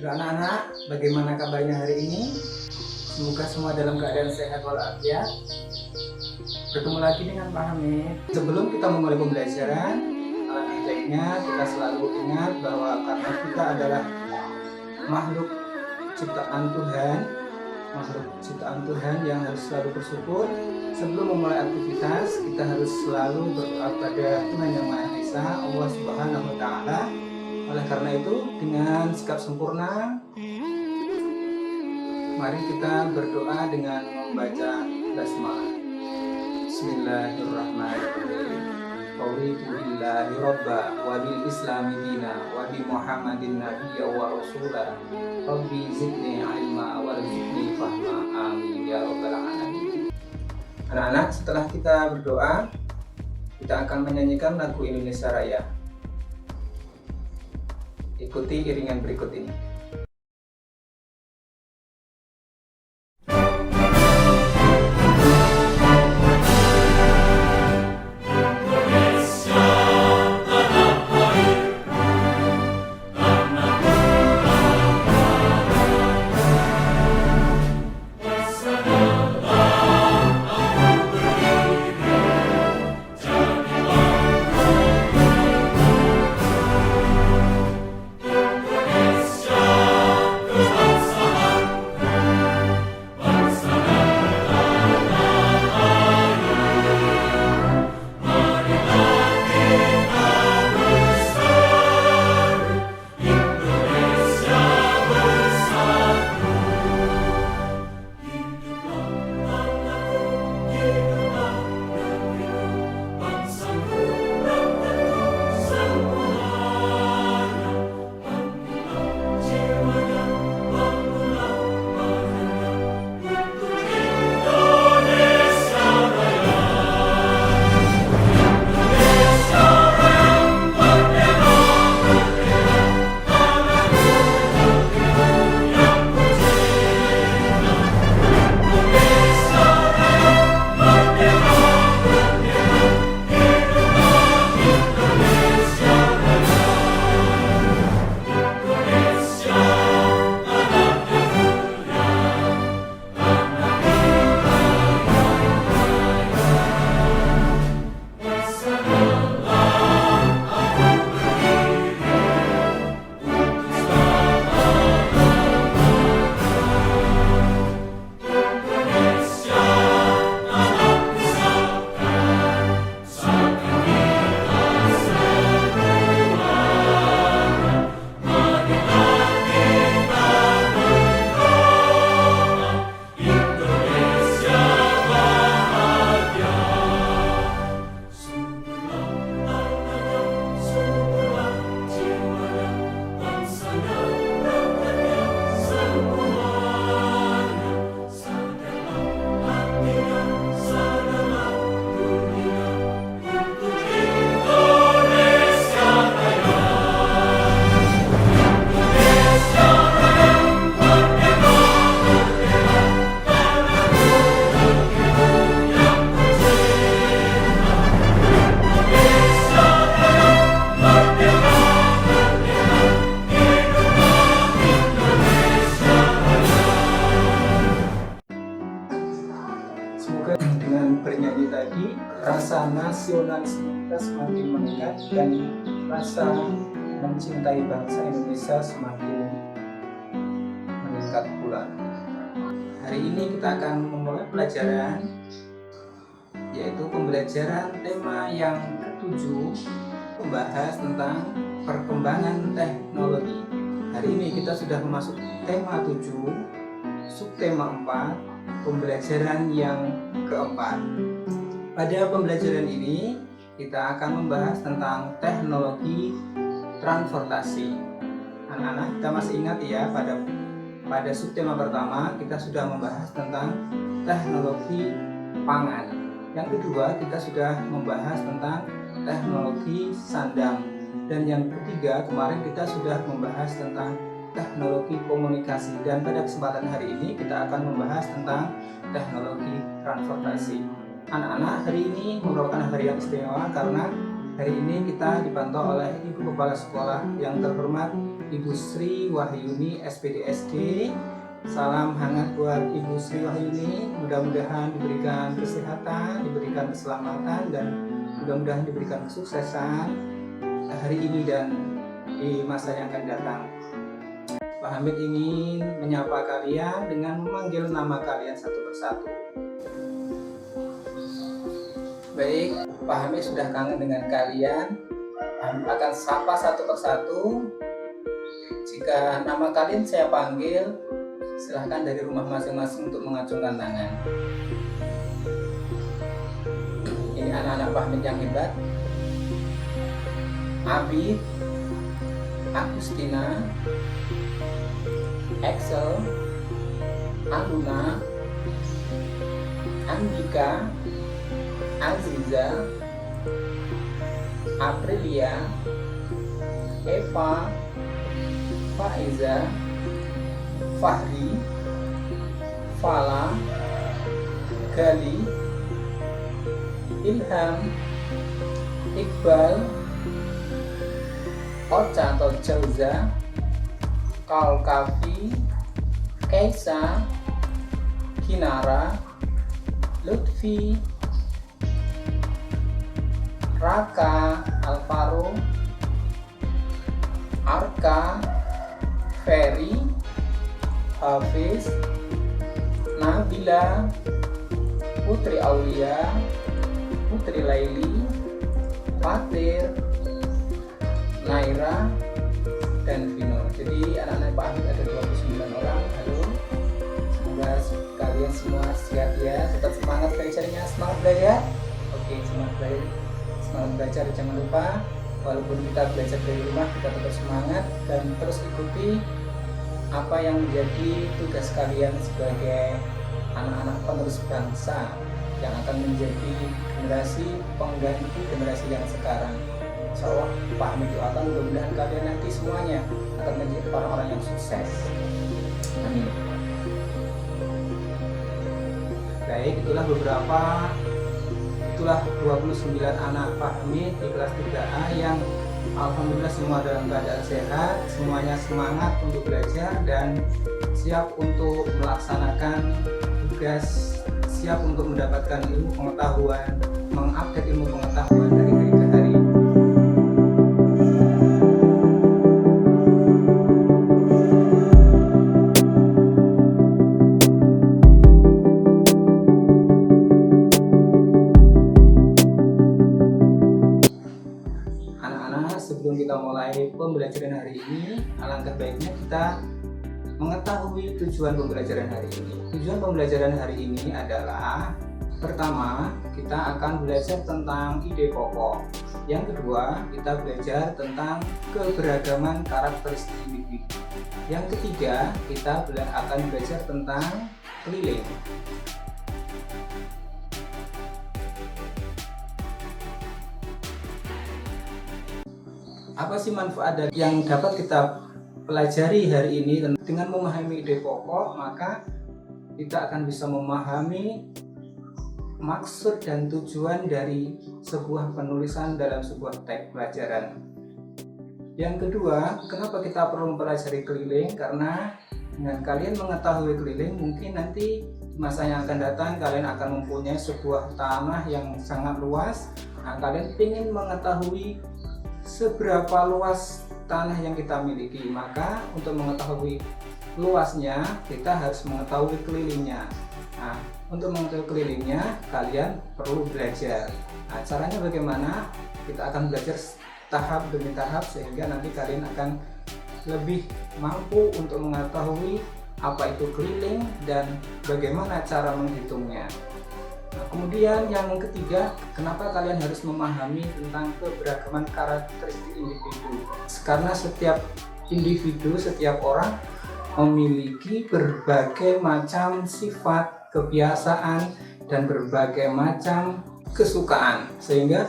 Halo anak-anak, bagaimana kabarnya hari ini? Semoga semua dalam keadaan sehat walafiat. Bertemu lagi dengan Pak Hamid. Sebelum kita memulai pembelajaran, alangkah baiknya kita selalu ingat bahwa karena kita adalah makhluk ciptaan Tuhan yang harus selalu bersyukur. Sebelum memulai aktivitas, kita harus selalu berdoa pada Tuhan Yang Maha Esa, Allah Subhanahu wa Ta'ala. Oleh karena itu, dengan sikap sempurna, mari kita berdoa dengan membaca basmalah. Bismillahirrahmanirrahim. Raditu billahi robba wa bil islami dina wa bi Muhammadin nabiyya wa rasula. Rabbi zidni ilma warzuqni fahma. Amin ya rabbal alamin. Anak-anak, setelah kita berdoa, kita akan menyanyikan lagu Indonesia Raya. Ikuti iringan berikut ini. Semoga dengan bernyanyi tadi, rasa nasionalisme kita semakin meningkat dan rasa mencintai bangsa Indonesia semakin meningkat pula. Hari ini kita akan memulai pelajaran, yaitu pembelajaran tema yang ke-7, membahas tentang perkembangan teknologi. Hari ini kita sudah memasuki tema 7, subtema 4, pembelajaran yang keempat. Pada pembelajaran ini kita akan membahas tentang teknologi transportasi. Anak-anak, kita masih ingat ya, pada subtema pertama kita sudah membahas tentang teknologi pangan. Yang kedua kita sudah membahas tentang teknologi sandang, dan yang ketiga kemarin kita sudah membahas tentang teknologi komunikasi. Dan pada kesempatan hari ini kita akan membahas tentang teknologi transportasi. Anak-anak, hari ini merupakan hari yang istimewa karena hari ini kita dipantau oleh Ibu Kepala Sekolah yang terhormat Ibu Sri Wahyuni SPDSD. Salam hangat buat Ibu Sri Wahyuni, mudah-mudahan diberikan kesehatan, diberikan keselamatan, dan mudah-mudahan diberikan kesuksesan hari ini dan di masa yang akan datang. Pak Hamid ingin menyapa kalian dengan memanggil nama kalian satu persatu. Baik, Pak Hamid sudah kangen dengan kalian. Hamid akan sapa satu persatu. Jika nama kalian saya panggil, silahkan dari rumah masing-masing untuk mengacungkan tangan. Ini anak-anak Pak Hamid yang hebat. Abi, Agustina, Excel, Aluna, Andika, Aziza, Aprilia, Eva, Faiza, Fahri, Fala, Gali, Ilham, Iqbal, Ocha atau Jauza, Kalkafi, Kaisa, Kinara, Lutfi, Raka, Alvaro, Arka, Ferry, Hafiz, Nabila, Putri Aulia, Putri Laili, Fatir, Naira, dan Vino. Jadi anak-anak Pak Hamid ada 29 orang. Halo, semoga kalian semua siap ya, tetap semangat belajarnya, semangat belajar. Oke, semangat belajar, jangan lupa walaupun kita belajar dari rumah, kita tetap semangat dan terus ikuti apa yang menjadi tugas kalian sebagai anak-anak penerus bangsa yang akan menjadi generasi pengganti generasi yang sekarang. Insyaallah Pak Hamid doakan mudah-mudahan kalian nanti semuanya akan menjadi orang-orang yang sukses. Amin. Baik, itulah 29 anak Pak Hamid di kelas 3A yang alhamdulillah semua dalam keadaan sehat, semuanya semangat untuk belajar dan siap untuk melaksanakan tugas, siap untuk mendapatkan ilmu pengetahuan, mengupdate ilmu pengetahuan dari hari ke hari. Sebelum kita mulai pembelajaran hari ini, alangkah baiknya kita mengetahui tujuan pembelajaran hari ini. Tujuan pembelajaran hari ini adalah pertama, kita akan belajar tentang ide pokok. Yang kedua, kita belajar tentang keberagaman karakteristik individu. Yang ketiga, kita akan belajar tentang keliling. Apa sih manfaat yang dapat kita pelajari hari ini? Dengan memahami ide pokok, maka kita akan bisa memahami maksud dan tujuan dari sebuah penulisan dalam sebuah teks pelajaran. Yang kedua, kenapa kita perlu mempelajari keliling? Karena dengan kalian mengetahui keliling, mungkin nanti di masa yang akan datang kalian akan mempunyai sebuah tanah yang sangat luas. Nah, kalian ingin mengetahui seberapa luas tanah yang kita miliki, maka untuk mengetahui luasnya kita harus mengetahui kelilingnya. Nah, untuk mengetahui kelilingnya kalian perlu belajar. Nah, caranya bagaimana? Kita akan belajar tahap demi tahap sehingga nanti kalian akan lebih mampu untuk mengetahui apa itu keliling dan bagaimana cara menghitungnya. Nah, kemudian yang ketiga, kenapa kalian harus memahami tentang keberagaman karakteristik individu? Karena setiap individu, setiap orang memiliki berbagai macam sifat, kebiasaan, dan berbagai macam kesukaan. Sehingga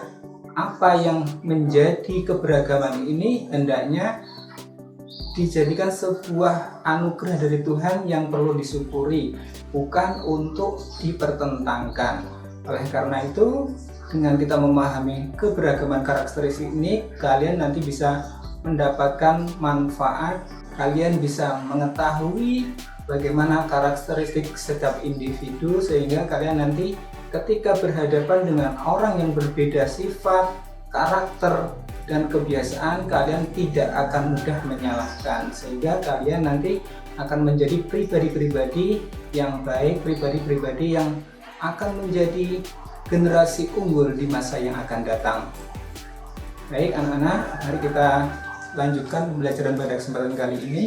apa yang menjadi keberagaman ini hendaknya dijadikan sebuah anugerah dari Tuhan yang perlu disyukuri, bukan untuk dipertentangkan. Oleh karena itu, dengan kita memahami keberagaman karakteristik ini, kalian nanti bisa mendapatkan manfaat, kalian bisa mengetahui bagaimana karakteristik setiap individu, sehingga kalian nanti ketika berhadapan dengan orang yang berbeda sifat, karakter, dan kebiasaan, kalian tidak akan mudah menyalahkan, sehingga kalian nanti akan menjadi pribadi-pribadi yang baik, pribadi-pribadi yang akan menjadi generasi unggul di masa yang akan datang. Baik anak-anak, mari kita lanjutkan pembelajaran pada kesempatan kali ini.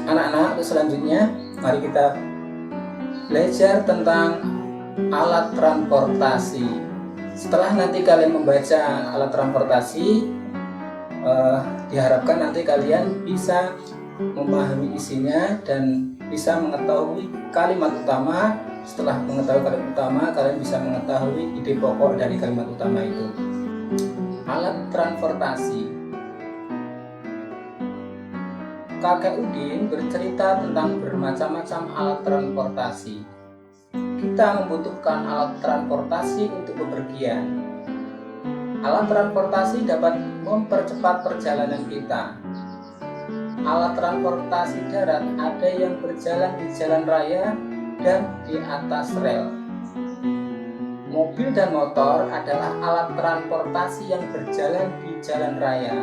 Anak-anak, selanjutnya mari kita belajar tentang alat transportasi. Setelah nanti kalian membaca alat transportasi, diharapkan nanti kalian bisa memahami isinya dan bisa mengetahui kalimat utama. Setelah mengetahui kalimat utama, kalian bisa mengetahui ide pokok dari kalimat utama itu. Alat transportasi. Kakek Udin bercerita tentang bermacam-macam alat transportasi. Kita membutuhkan alat transportasi untuk bepergian. Alat transportasi dapat mempercepat perjalanan kita. Alat transportasi darat ada yang berjalan di jalan raya dan di atas rel. Mobil dan motor adalah alat transportasi yang berjalan di jalan raya.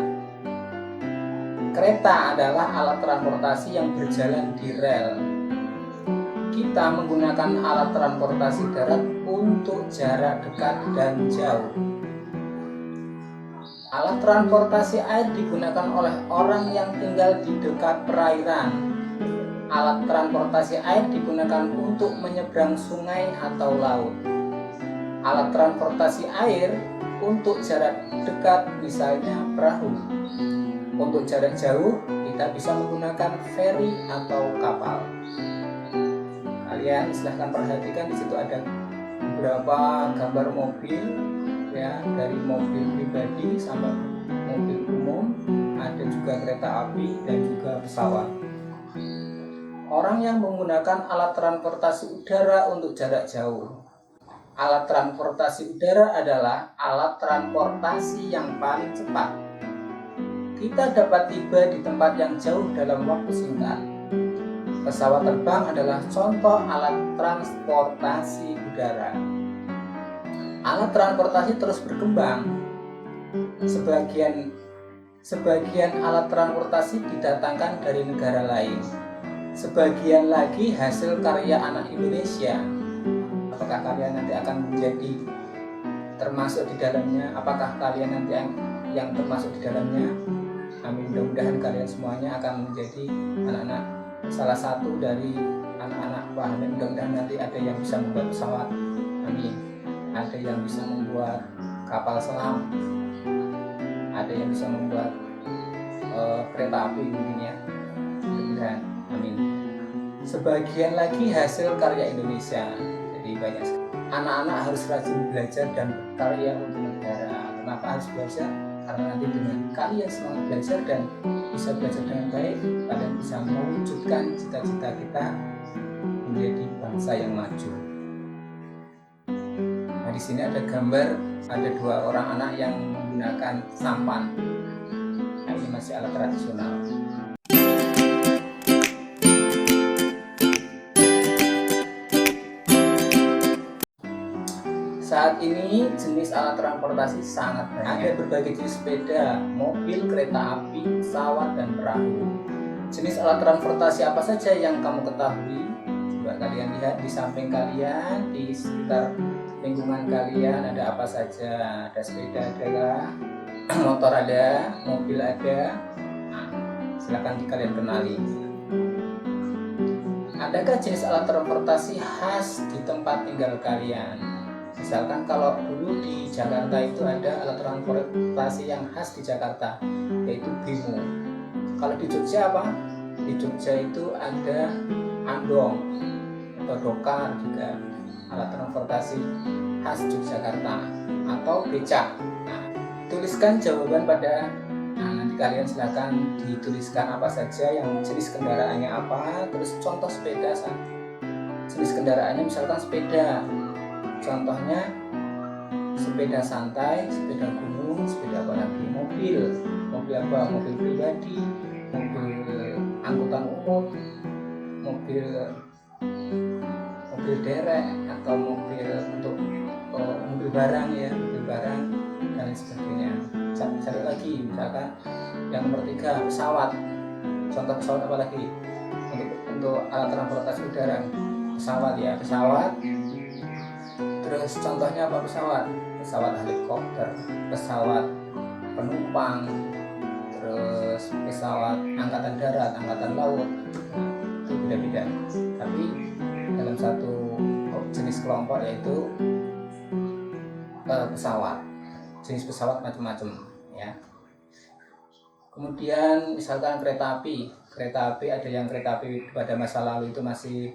Kereta adalah alat transportasi yang berjalan di rel. Kita menggunakan alat transportasi darat untuk jarak dekat dan jauh. Alat transportasi air digunakan oleh orang yang tinggal di dekat perairan. Alat transportasi air digunakan untuk menyeberang sungai atau laut. Alat transportasi air untuk jarak dekat misalnya perahu. Untuk jarak jauh, kita bisa menggunakan feri atau kapal. Kalian silahkan perhatikan, di situ ada beberapa gambar mobil, ya, dari mobil pribadi sampai mobil umum, ada juga kereta api dan juga pesawat. Orang yang menggunakan alat transportasi udara untuk jarak jauh. Alat transportasi udara adalah alat transportasi yang paling cepat. Kita dapat tiba di tempat yang jauh dalam waktu singkat. Pesawat terbang adalah contoh alat transportasi udara. Alat transportasi terus berkembang. Sebagian alat transportasi didatangkan dari negara lain. Sebagian lagi hasil karya anak Indonesia. Apakah kalian nanti akan menjadi termasuk di dalamnya? Apakah kalian nanti yang termasuk di dalamnya? Amin. Mudah-mudahan kalian semuanya akan menjadi anak-anak salah satu dari anak-anak Pak Hamid. Mudah-mudahan nanti ada yang bisa membuat pesawat. Amin. Ada yang bisa membuat kapal selam. Ada yang bisa membuat kereta api mungkin ya. Mudah-mudahan. Amin. Sebagian lagi hasil karya Indonesia. Jadi banyak sekali. Anak-anak harus rajin belajar dan berkarya untuk negara. Kenapa harus belajar? Karena nanti dengan kalian semangat belajar dan bisa belajar dengan baik, kalian bisa mewujudkan cita-cita kita menjadi bangsa yang maju. Nah, di sini ada gambar, ada dua orang anak yang menggunakan sampan. Nah, ini masih alat tradisional. Saat ini jenis alat transportasi sangat banyak. Ada berbagai jenis sepeda, mobil, kereta api, pesawat, dan perahu. Jenis alat transportasi apa saja yang kamu ketahui? Coba kalian lihat di samping kalian, di sekitar lingkungan kalian ada apa saja. Ada sepeda, ada motor, ada mobil, ada. Nah, silakan kalian kenali. Adakah jenis alat transportasi khas di tempat tinggal kalian? Misalkan kalau dulu di Jakarta itu ada alat transportasi yang khas di Jakarta, yaitu bemo. Kalau di Jogja apa? Di Jogja itu ada andong atau dokar, juga alat transportasi khas Yogyakarta, atau becak. Nah, tuliskan jawaban pada nanti kalian silakan dituliskan apa saja, yang jenis kendaraannya apa, terus contoh sepeda. Jenis kendaraannya misalkan sepeda, contohnya sepeda santai, sepeda gunung, sepeda apa lagi, mobil apa, mobil pribadi, mobil angkutan umum, mobil derek, atau mobil untuk mobil barang ya, mobil barang dan lain sebagainya. Cari lagi, misalkan yang nomor 3, pesawat. Contoh pesawat apa lagi? Untuk alat transportasi udara, pesawat ya, pesawat. Terus contohnya apa pesawat? Pesawat helikopter, pesawat penumpang, terus pesawat angkatan darat, angkatan laut. Itu beda-beda. Tapi dalam satu jenis kelompok, yaitu pesawat. Jenis pesawat macam-macam ya. Kemudian misalkan kereta api ada yang kereta api pada masa lalu itu masih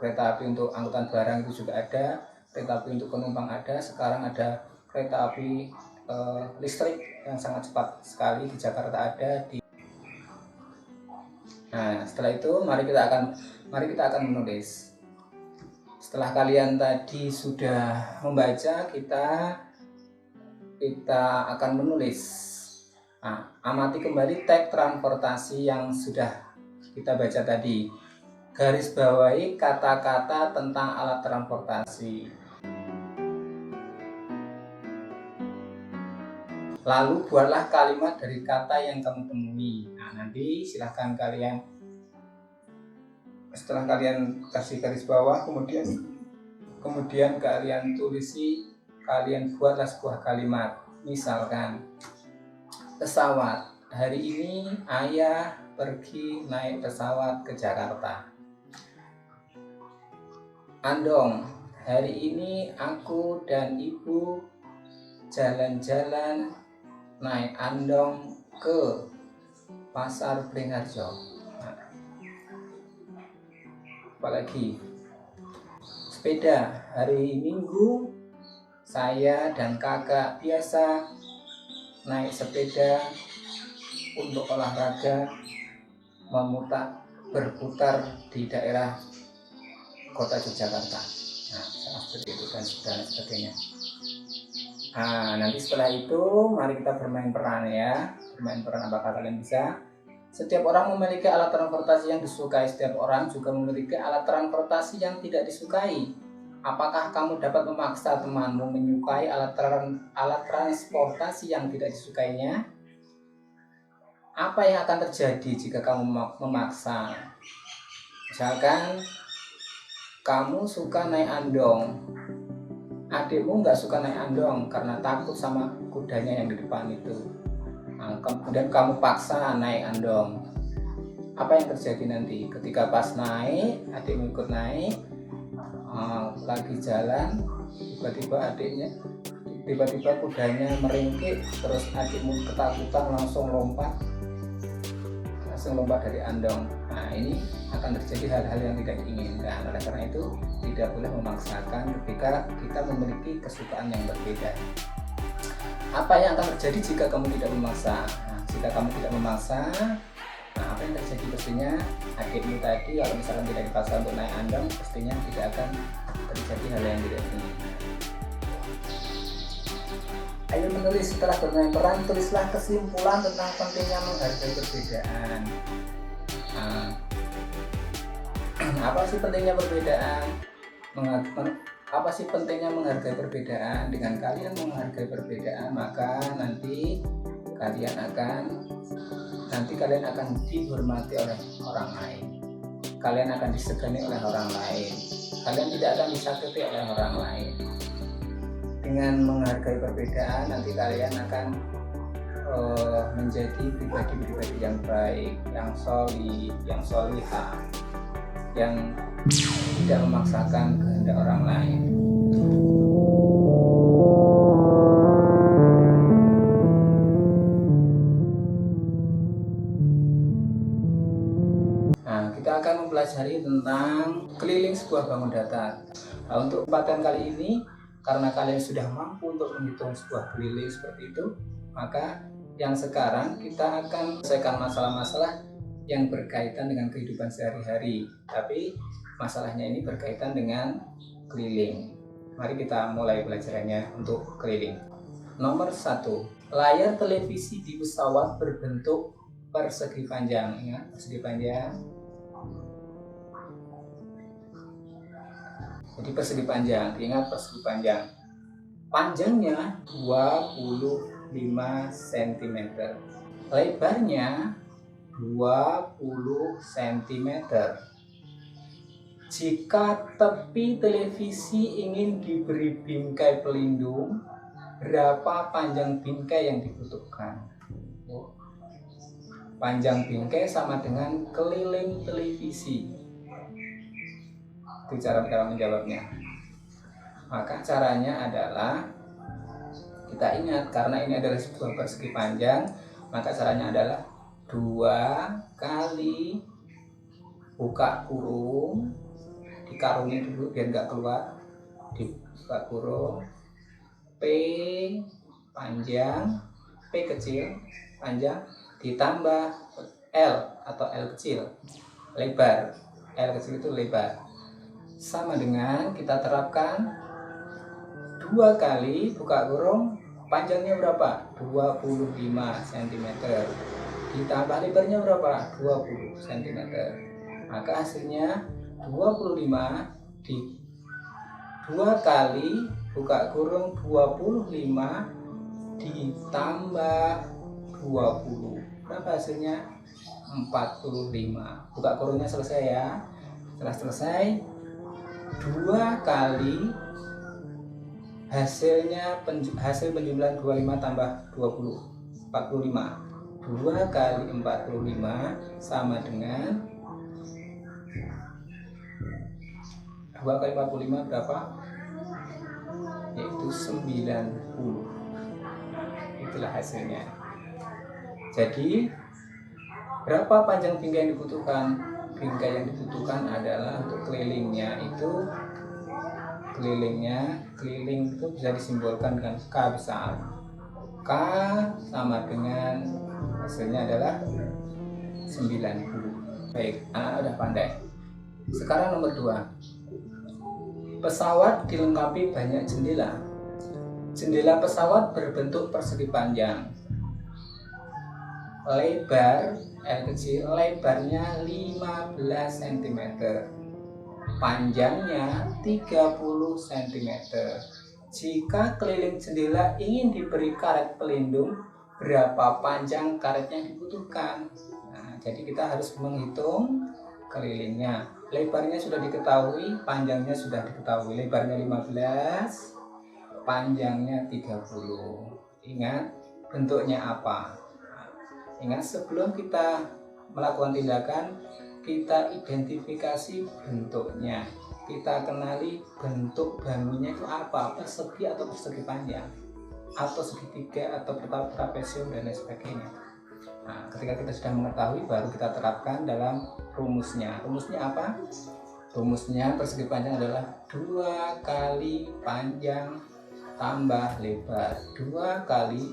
kereta api untuk angkutan barang itu juga ada, kereta api untuk penumpang ada. Sekarang ada kereta api listrik yang sangat cepat sekali di Jakarta ada. Nah, setelah itu mari kita akan menulis. Setelah kalian tadi sudah membaca, kita akan menulis. Nah, amati kembali teks transportasi yang sudah kita baca tadi. Garis bawahi kata-kata tentang alat transportasi. Lalu buatlah kalimat dari kata yang kamu temui. Nah, nanti silahkan kalian, setelah kalian kasih garis bawah, kemudian kalian tulisi, kalian buatlah sebuah kalimat. Misalkan, pesawat. Hari ini ayah pergi naik pesawat ke Jakarta. Andong. Hari ini aku dan ibu jalan-jalan naik andong ke Pasar Beringharjo. Apalagi, sepeda. Hari Minggu saya dan kakak biasa naik sepeda untuk olahraga, berputar di daerah kota Yogyakarta. Nah, seperti itu dan sebagainya. Nah, nanti setelah itu mari kita bermain peran ya. Bermain peran, apakah kalian bisa? Setiap orang memiliki alat transportasi yang disukai. Setiap orang juga memiliki alat transportasi yang tidak disukai. Apakah kamu dapat memaksa temanmu menyukai alat transportasi yang tidak disukainya? Apa yang akan terjadi jika kamu memaksa? Misalkan kamu suka naik andong, adikmu nggak suka naik andong karena takut sama kudanya yang di depan itu. Nah, kemudian kamu paksa naik andong. Apa yang terjadi nanti? Ketika pas naik, adikmu ikut naik, lagi jalan, tiba-tiba kudanya meringkik, terus adikmu ketakutan langsung lompat dari andong. Nah, ini akan terjadi hal-hal yang tidak diinginkan. Oleh karena itu tidak boleh memaksakan ketika kita memiliki kesukaan yang berbeda. Apa yang akan terjadi jika kamu tidak memaksa? Nah, jika kamu tidak memaksa, apa yang terjadi? Pastinya adikmu tadi kalau misalkan tidak dipaksa untuk naik andong, pastinya tidak akan terjadi hal yang tidak diinginkan. Ayo menulis. Setelah bermain peran, tulislah kesimpulan tentang pentingnya menghargai perbedaan. Apa sih pentingnya perbedaan? Apa sih pentingnya menghargai perbedaan? Dengan kalian menghargai perbedaan, maka nanti kalian akan dihormati oleh orang lain. Kalian akan disegani oleh orang lain. Kalian tidak akan disakiti oleh orang lain. Dengan menghargai perbedaan, nanti kalian akan menjadi pribadi-pribadi yang baik, yang solihah, yang tidak memaksakan kehendak orang lain. Nah, kita akan mempelajari tentang keliling sebuah bangun datar. Nah, untuk kesempatan kali ini, karena kalian sudah mampu untuk menghitung sebuah keliling seperti itu, Maka yang sekarang kita akan selesaikan masalah-masalah yang berkaitan dengan kehidupan sehari-hari, tapi masalahnya ini berkaitan dengan keliling. Mari kita mulai pelajarannya untuk keliling. Nomor 1, layar televisi di pesawat berbentuk persegi panjang. Ingat, persegi panjang. Jadi persegi panjang, ingat persegi panjang. Panjangnya 25 cm, lebarnya 20 cm. Jika tepi televisi ingin diberi bingkai pelindung, berapa panjang bingkai yang dibutuhkan? Panjang bingkai sama dengan keliling televisi. Itu cara menjawabnya. Maka caranya adalah, kita ingat karena ini adalah sebuah persegi panjang, maka caranya adalah 2 kali buka kurung, dikarungin dulu biar nggak keluar, dibuka kurung, P panjang, P kecil panjang, ditambah L atau L kecil lebar, L kecil itu lebar, sama dengan kita terapkan 2 kali buka kurung, panjangnya berapa? 25 cm, ditambah lebarnya berapa? 20 cm. Maka hasilnya 25 di 2 kali buka kurung 25 ditambah 20. Berapa hasilnya? 45. Buka kurungnya selesai ya. Setelah selesai, 2 kali hasil penjumlahan 25 tambah 20, 45. 2 kali 45 sama dengan 2 kali 45 berapa? Yaitu 90. Itulah hasilnya. Jadi berapa panjang bingkai yang dibutuhkan? Bingkai yang dibutuhkan adalah untuk kelilingnya itu, keliling itu bisa disimbolkan dengan K besar. K sama dengan hasilnya adalah 90. Baik, anak udah pandai. Sekarang nomor 2. Pesawat dilengkapi banyak jendela. Jendela pesawat berbentuk persegi panjang. Lebar L kecil, lebarnya 15 cm. Panjangnya 30 cm. Jika keliling jendela ingin diberi karet pelindung, berapa panjang karet yang dibutuhkan? Nah, jadi kita harus menghitung kelilingnya. Lebarnya sudah diketahui, panjangnya sudah diketahui. Lebarnya 15, panjangnya 30. Ingat bentuknya apa? Ingat, sebelum kita melakukan tindakan, kita identifikasi bentuknya. Kita kenali bentuk bangunnya itu apa, persegi atau persegi panjang, atau segitiga atau trapesium dan lain sebagainya. Nah, ketika kita sudah mengetahui, baru kita terapkan dalam rumusnya. Rumusnya apa? Rumusnya persegi panjang adalah 2 kali panjang tambah lebar. 2 kali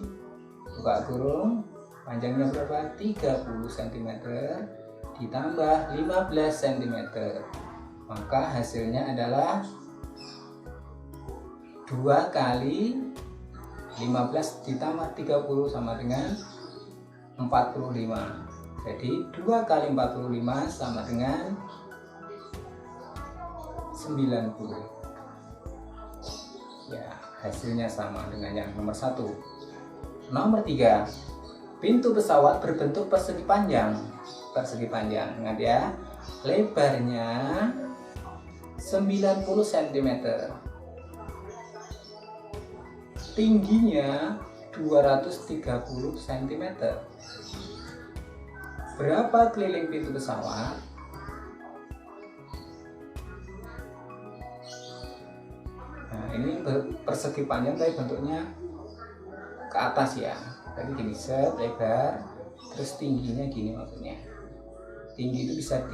buka kurung, panjangnya berapa? 30 cm ditambah 15 cm. Maka hasilnya adalah 2 kali 15 ditambah 30 sama dengan 45. Jadi 2 kali 45 sama dengan 90. Ya, hasilnya sama dengan yang nomor 1. Nomor 3. Pintu pesawat berbentuk persegi panjang. Persegi panjang, ingat ya. Lebarnya 90 cm. Tingginya 230 cm. Berapa keliling pintu pesawat? Nah, ini persegi panjang tapi bentuknya ke atas ya. Tadi gini, set, lebar, terus tingginya gini maksudnya. Tinggi itu bisa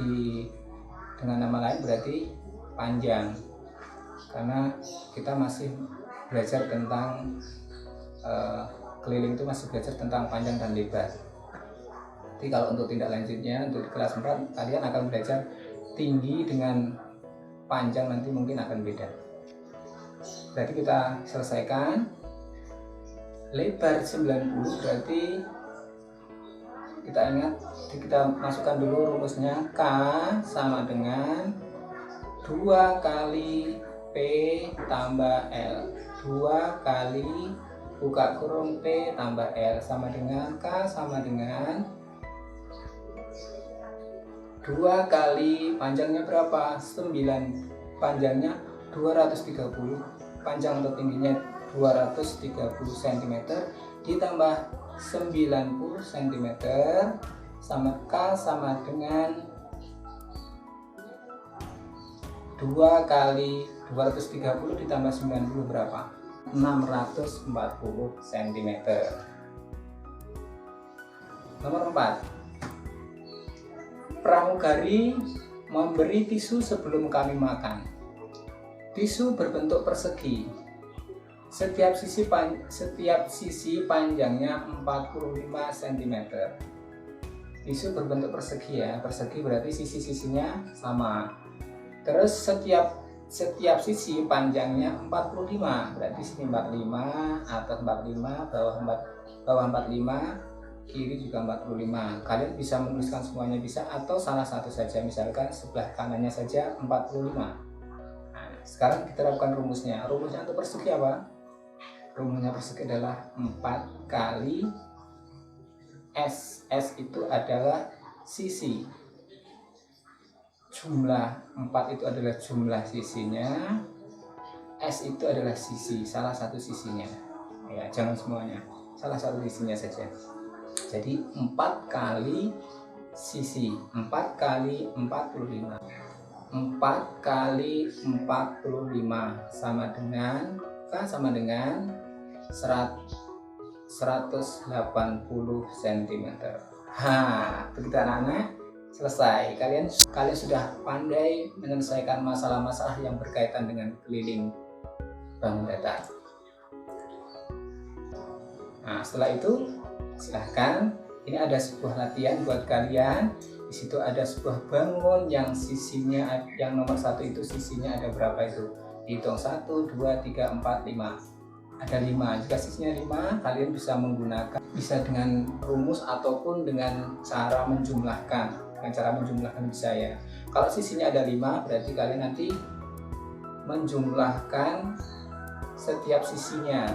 dengan nama lain berarti panjang, karena kita masih belajar tentang keliling itu masih belajar tentang panjang dan lebar. Jadi kalau untuk tindak lanjutnya untuk di kelas 4 kalian akan belajar tinggi dengan panjang, nanti mungkin akan beda. Berarti kita selesaikan. Lebar 90 berarti kita ingat, kita masukkan dulu rumusnya. K sama dengan 2 kali P tambah L. 2 kali buka kurung P tambah L sama dengan K sama dengan 2 kali panjangnya berapa? 9. Panjangnya 230. Panjang atau tingginya 230 cm ditambah 90 cm sama K sama dengan 2 kali 230 ditambah 90 berapa? 640 cm. Nomor 4. Pramugari memberi tisu sebelum kami makan. Tisu berbentuk persegi. Setiap sisi panjangnya 45 cm. Tisu berbentuk persegi ya. Persegi berarti sisi-sisinya sama. Terus setiap sisi panjangnya 45. Berarti sini 45, atas 45, bawah 45, kiri juga 45. Kalian bisa menuliskan semuanya bisa, atau salah satu saja, misalkan sebelah kanannya saja 45. Sekarang kita lakukan rumusnya. Rumusnya untuk persegi apa? Rumusnya persegi adalah 4 kali S. S itu adalah sisi. Jumlah 4 itu adalah jumlah sisinya. S itu adalah sisi, salah satu sisinya. Ya, jangan semuanya. Salah satu sisinya saja. Jadi 4 kali sisi. 4 kali 45. 4 kali 45 sama dengan K sama dengan 180 cm. Begitu anak-anak, selesai. Kalian sudah pandai menyelesaikan masalah-masalah yang berkaitan dengan keliling bangun datar. Nah, setelah itu silahkan, ini ada sebuah latihan buat kalian. Di situ ada sebuah bangun yang sisinya, yang nomor 1 itu sisinya ada berapa itu? Hitung 1, 2, 3, 4, 5. Ada 5. Jika sisinya 5, kalian bisa menggunakan, bisa dengan rumus ataupun dengan cara menjumlahkan. Dengan cara menjumlahkan bisa ya. Kalau sisinya ada 5, berarti kalian nanti menjumlahkan setiap sisinya.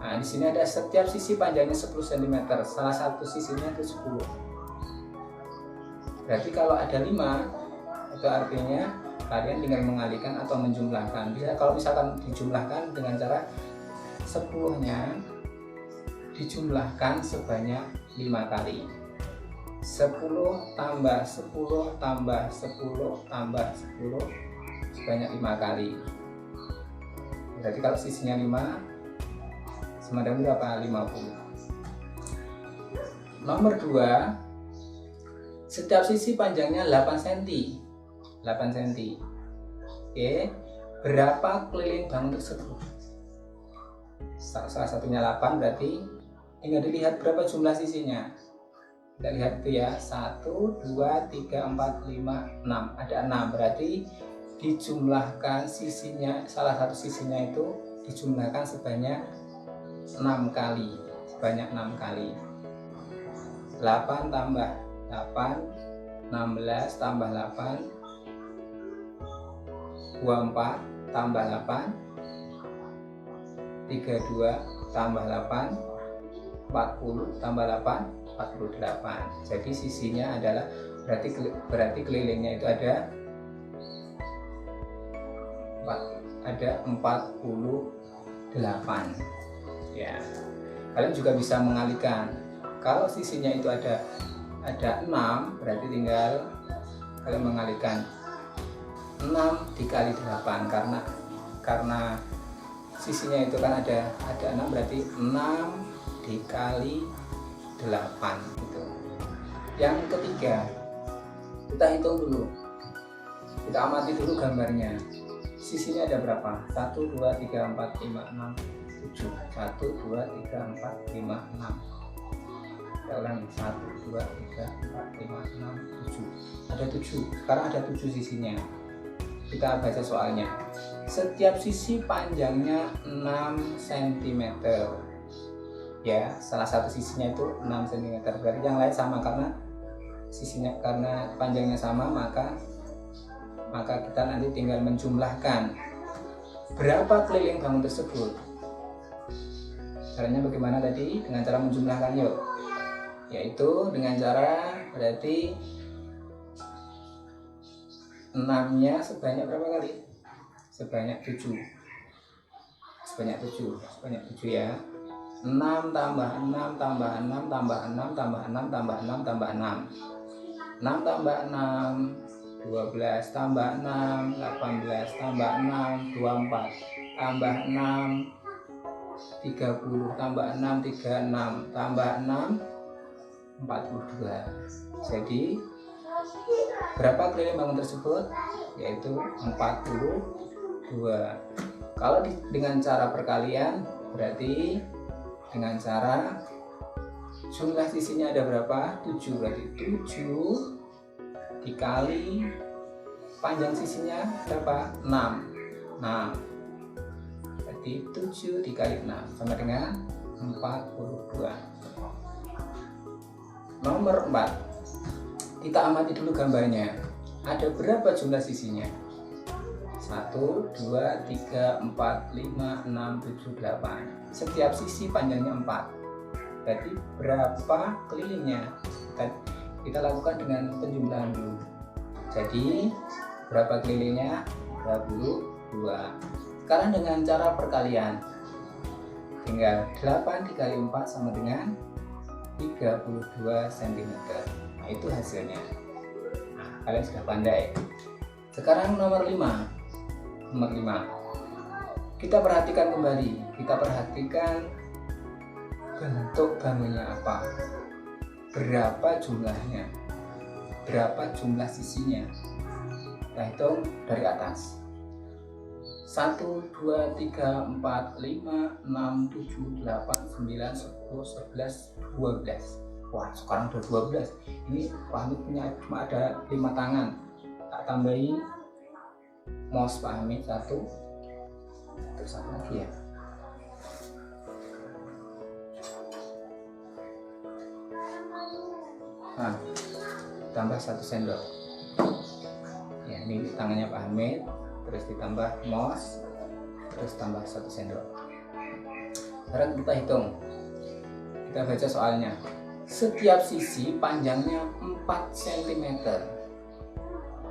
Nah, di sini ada setiap sisi panjangnya 10 cm. Salah satu sisinya itu 10. Berarti kalau ada 5, itu artinya kalian tinggal mengalihkan atau menjumlahkan. Bisa kalau misalkan dijumlahkan dengan cara 10-nya dijumlahkan sebanyak 5 kali. 10 tambah 10 tambah 10 tambah 10 sebanyak 5 kali. Berarti kalau sisinya 5 sama dengan berapa? 50. Nomor 2, setiap sisi panjangnya 8 cm. 8 cm. Oke, berapa keliling bangun tersebut? Salah satunya 8, berarti tinggal dilihat berapa jumlah sisinya. Kita lihat itu ya, 1, 2, 3, 4, 5, 6. Ada 6, berarti dijumlahkan sisinya, salah satu sisinya itu dijumlahkan sebanyak 6 kali. Sebanyak 6 kali. 8 tambah 8, 16 tambah 8, 24 tambah 8, 32 tambah 8, 40 tambah 8, 48. Jadi sisinya adalah, berarti kelilingnya itu ada 48. Ya. Kalian juga bisa mengalihkan. Kalau sisinya itu ada 6, berarti tinggal kalian mengalihkan 6 dikali 8, karena sisinya itu kan ada 6, berarti 6 dikali 8 gitu. Yang ketiga, kita hitung dulu, kita amati dulu gambarnya. Sisinya ada berapa? 1, 2, 3, 4, 5, 6, 7. 1, 2, 3, 4, 5, 6. Kita ulangi. 1, 2, 3, 4, 5, 6, 7. Ada 7. Sekarang ada 7 sisinya. Kita baca soalnya. Setiap sisi panjangnya 6 cm. Ya, salah satu sisinya itu 6 cm. Berarti yang lain sama, karena sisinya, karena panjangnya sama, maka kita nanti tinggal menjumlahkan berapa keliling bangun tersebut. Caranya bagaimana tadi? Dengan cara menjumlahkan, yuk. Yaitu dengan cara, berarti 6-nya sebanyak berapa kali? Sebanyak 7. Sebanyak 7 ya. 6 tambah 6 tambah 6 tambah 6 tambah 6 tambah 6 tambah 6. 6 tambah 6 12 tambah 6 18 tambah 6 24 tambah 6 30 tambah 6 36 tambah 6 42. Jadi berapa keliling bangun tersebut? Yaitu 42. Kalau dengan cara perkalian, berarti dengan cara jumlah sisinya ada berapa? 7. Berarti 7 dikali panjang sisinya berapa? 6. Berarti 7 dikali 6 sama dengan 42. Nomor 4. Kita amati dulu gambarnya. Ada berapa jumlah sisinya? 1, 2, 3, 4, 5, 6, 7, 8. Setiap sisi panjangnya 4. Berarti berapa kelilingnya? Kita lakukan dengan penjumlahan dulu. Jadi berapa kelilingnya? 22. Sekarang dengan cara perkalian, tinggal 8 dikali 4 sama dengan 32 cm. Nah, itu hasilnya. Nah, kalian sudah pandai. Sekarang nomor 5. Kita perhatikan kembali. Kita perhatikan bentuk bangunnya apa, berapa jumlahnya, berapa jumlah sisinya. Kita hitung dari atas. 1, 2, 3, 4, 5, 6, 7, 8, 9, 10, 11, 12. Wah, sekarang udah 12. Ini Pak Hamid punya cuma ada 5 tangan. Tak tambahi mouse Pak Hamid 1. Terus apa lagi ya? Nah, tambah 1 sendok. Ya, ini tangannya Pak Hamid, terus ditambah mouse, terus tambah 1 sendok. Sekarang kita hitung. Kita baca soalnya. Setiap sisi panjangnya 4 cm.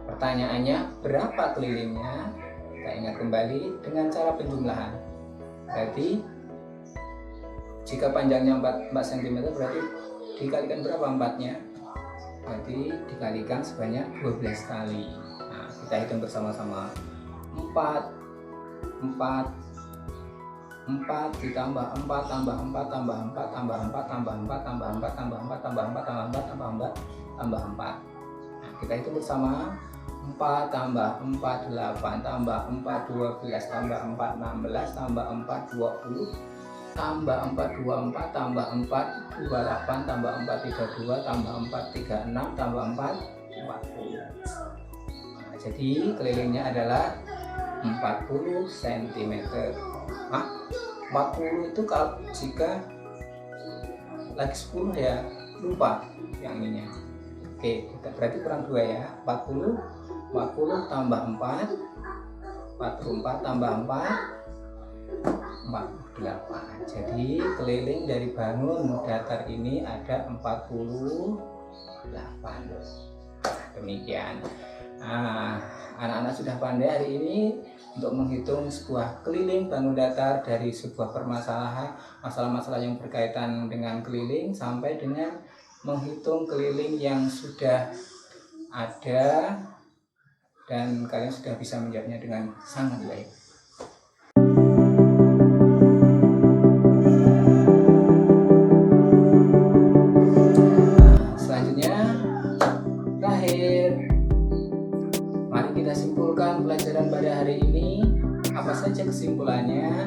Pertanyaannya, berapa kelilingnya? Kita ingat kembali dengan cara penjumlahan. Berarti jika panjangnya 4 cm, berarti dikalikan berapa 4-nya? Berarti dikalikan sebanyak 12 kali. Nah, kita hitung bersama-sama. 4 ditambah 4 tambah 4 tambah 4 tambah 4 tambah 4 tambah 4 tambah 4 tambah 4 tambah 4 tambah 4 tambah 4. Nah, kita hitung bersama. 4 tambah 4 8 tambah 4 12 tambah 4 16 tambah 4 20 tambah 4 24 tambah 4 28 tambah 4 32 tambah 4 36 tambah 4 40. Nah, jadi kelilingnya adalah 40 cm. Nah, 40 itu kalau jika lagi 10 ya lupa yang ininya. Oke, kita berarti kurang 2 ya. 40 tambah 4 44 tambah 4 48. Jadi keliling dari bangun datar ini ada 48. Demikian. Nah, anak-anak sudah pandai hari ini untuk menghitung sebuah keliling bangun datar dari sebuah permasalahan, masalah-masalah yang berkaitan dengan keliling sampai dengan menghitung keliling yang sudah ada, dan kalian sudah bisa menjawabnya dengan sangat baik. Pelajaran pada hari ini apa saja kesimpulannya?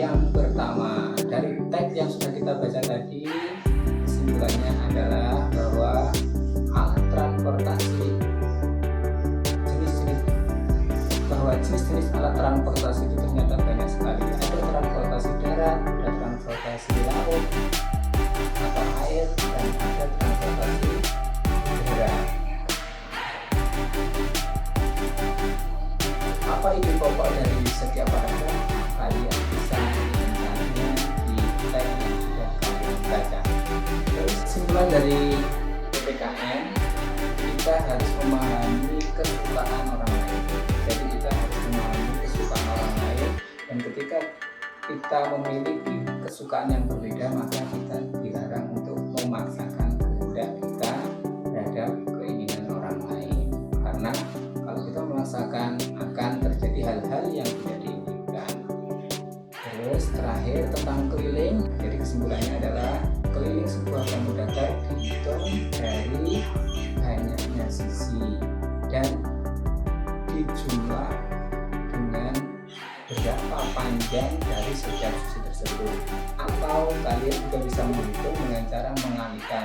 Yang pertama, dari teks yang sudah kita baca tadi, kesimpulannya adalah bahwa alat transportasi jenis-jenis alat transportasi itu ternyata banyak sekali. Ada transportasi darat, ada transportasi laut atau air, dan ada transportasi udara. Apa ide pokok dari setiap paragraf? Kalian bisa mencarinya di teks yang sudah kalian baca. Terus kesimpulan dari PPKN, kita harus memahami kesukaan orang lain. Jadi kita harus memahami kesukaan orang lain, dan ketika kita memiliki kesukaan yang berbeda, maka kita dilarang untuk memaksakan kehendak kita terhadap keinginan orang lain, karena kalau kita memaksakan akan terjadi hal-hal yang tidak diinginkan. Terus terakhir tentang keliling, jadi kesimpulannya adalah keliling sebuah pemuda dihitung dari banyaknya sisi dan dijumlah dengan berapa panjang dari setiap sisi tersebut, atau kalian juga bisa menghitung dengan cara mengalihkan.